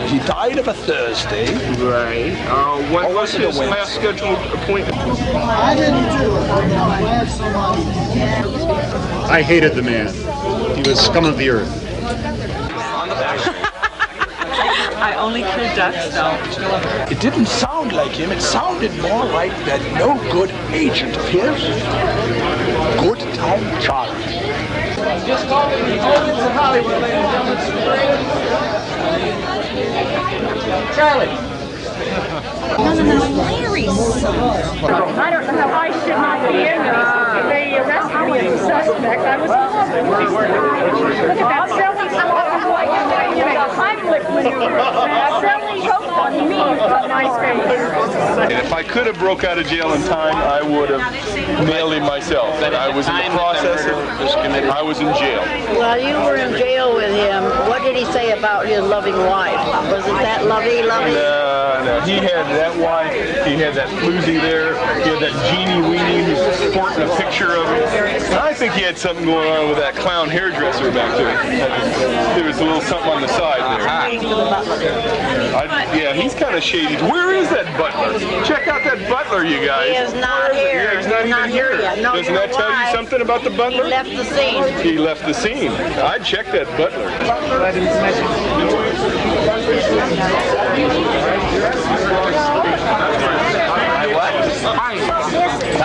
He died of a Thursday. Right. When was his last scheduled appointment? I didn't do it. I'm glad somebody did. I hated the man. He was scum of the earth. I only kill ducks, though. It didn't sound like him. It sounded more like that no good agent of his. Good time Charlie. Just call it the Olympics of Hollywood, ladies and gentlemen. Charlie. No, Larry's son. I don't know how I should not be in this. They arrested me as a suspect. I was look at that Sally Heimlich maneuver. Sally choked on me with a nice face. If I could have broke out of jail in time, I would have nailed him myself. I was in the process. I was in jail. While you were in jail with him, what did he say about his loving wife? Was it that lovey? No. He had that wife. He had that floozy there. He had that genie weenie who's sporting a picture of him. I think he had something going on with that clown hairdresser back there. There was a little something on the side there. Yeah, he's kind of shady. Where is that butler? Check out that butler, you guys. He is not here. Yeah, he's not even here. No, doesn't that tell you something about the butler? He left the scene. He left the scene. I'd check that butler.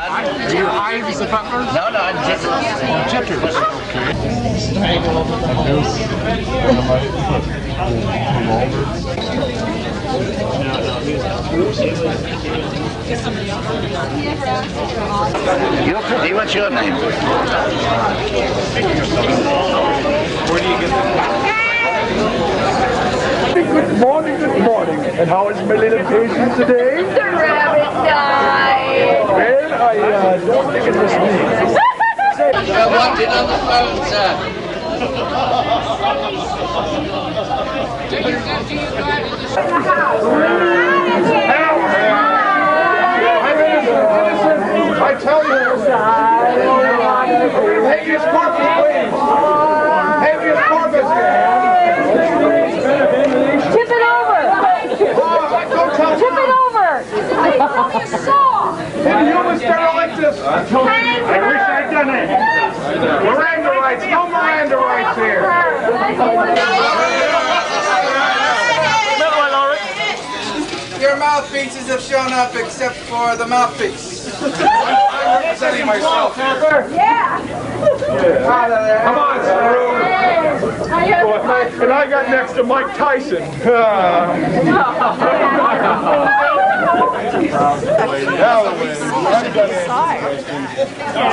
Are you Ives the butler? No, I'm Jitters. Okay. What's your name? Where do you get that? Good morning, good morning. And how is my little patient today? The rabbit died. Well, I don't think it was me. I want it on the phone, sir. I tell you, habeas corpus, please. Habeas corpus. Tip it over. Tip it over. You saw. Human sterilicious. I wish I'd done it. Miranda rights. No Miranda rights here. Your mouthpieces have shown up except for the mouthpiece. I'm representing myself here. Yeah. Come on, Saru. And I got next to Mike Tyson. Get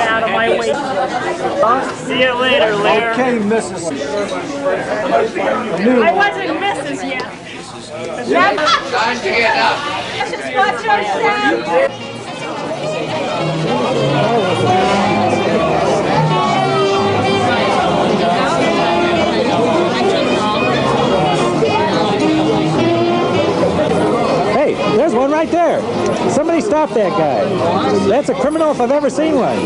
out of my way. See you later, Larry. Okay, Mrs. I wasn't Mrs. yet. Time to get up. What's your sound? Hey, there's one right there. Somebody stop that guy. That's a criminal if I've ever seen one.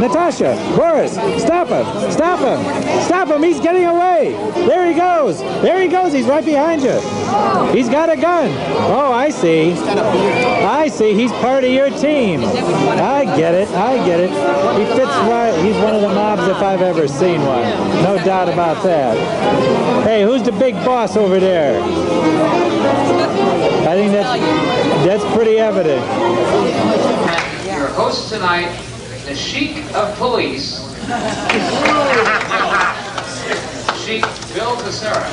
Natasha, Boris, stop him! Stop him! Stop him! He's getting away! There he goes! There he goes! He's right behind you! He's got a gun! Oh, I see. I see. He's part of your team. I get it. I get it. He fits right. He's one of the mobs if I've ever seen one. No doubt about that. Hey, who's the big boss over there? I think that's pretty evident. Your host tonight, the Sheik of Police, Sheik Bill Cassera.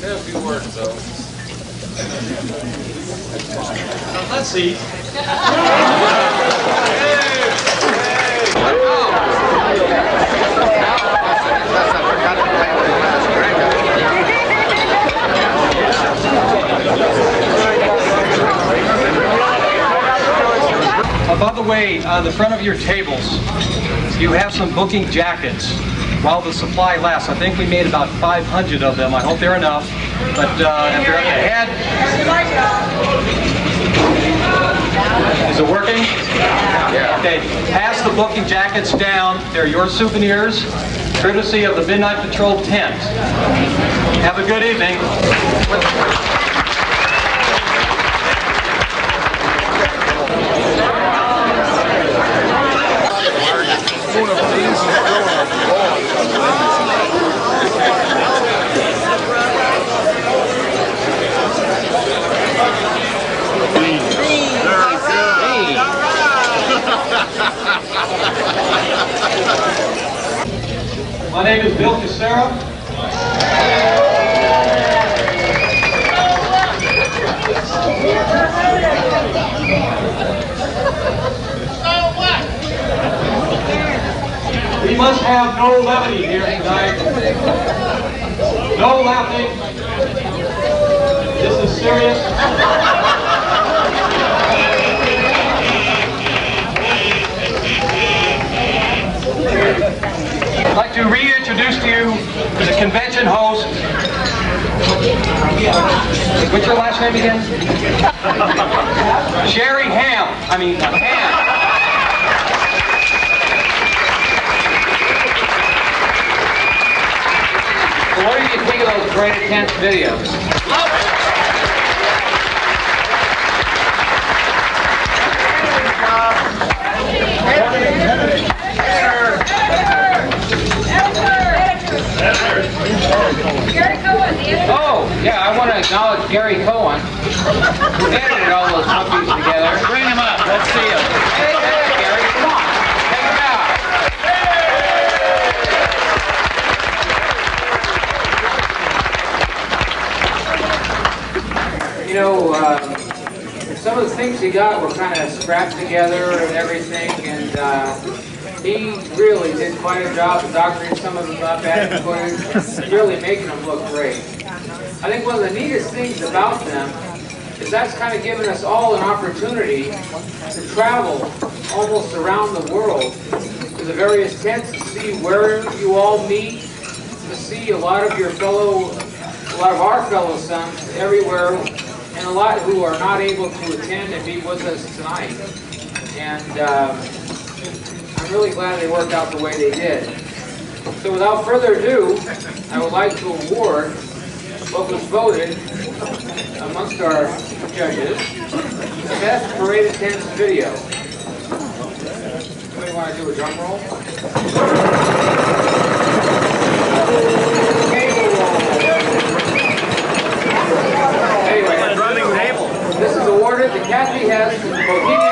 Say a few words, though. Let's see. By the way, on the front of your tables, you have some booking jackets while the supply lasts. I think we made about 500 of them. I hope they're enough. But if they're up ahead, is it working? Yeah. Okay, pass the booking jackets down. They're your souvenirs, courtesy of the Midnight Patrol tent. Have a good evening. My name is Bill Cassera. We must have no levity here tonight. No laughing. This is serious. I'd like to reintroduce to you the convention host. What's your last name again? Sherry Ham. I mean, Ham. So what did you think of those great intense videos? Oh, yeah, I want to acknowledge Gary Cohen, who edited all those movies together. Bring him up. Let's see him. Hey, Gary, come on. Take him out. You know, some of the things he got were kind of scrapped together and everything, and he really did quite a job of doctoring some of them up, adding footage, really making them look great. I think one of the neatest things about them is that's kind of given us all an opportunity to travel almost around the world to the various tents to see where you all meet, to see a lot of our fellow sons everywhere, and a lot who are not able to attend and be with us tonight. And I'm really glad they worked out the way they did. So without further ado, I would like to award what was voted amongst our judges the best parade attendance video. Somebody want to do a drum roll? Anyway, this is awarded to Kathy Hess, Bohemian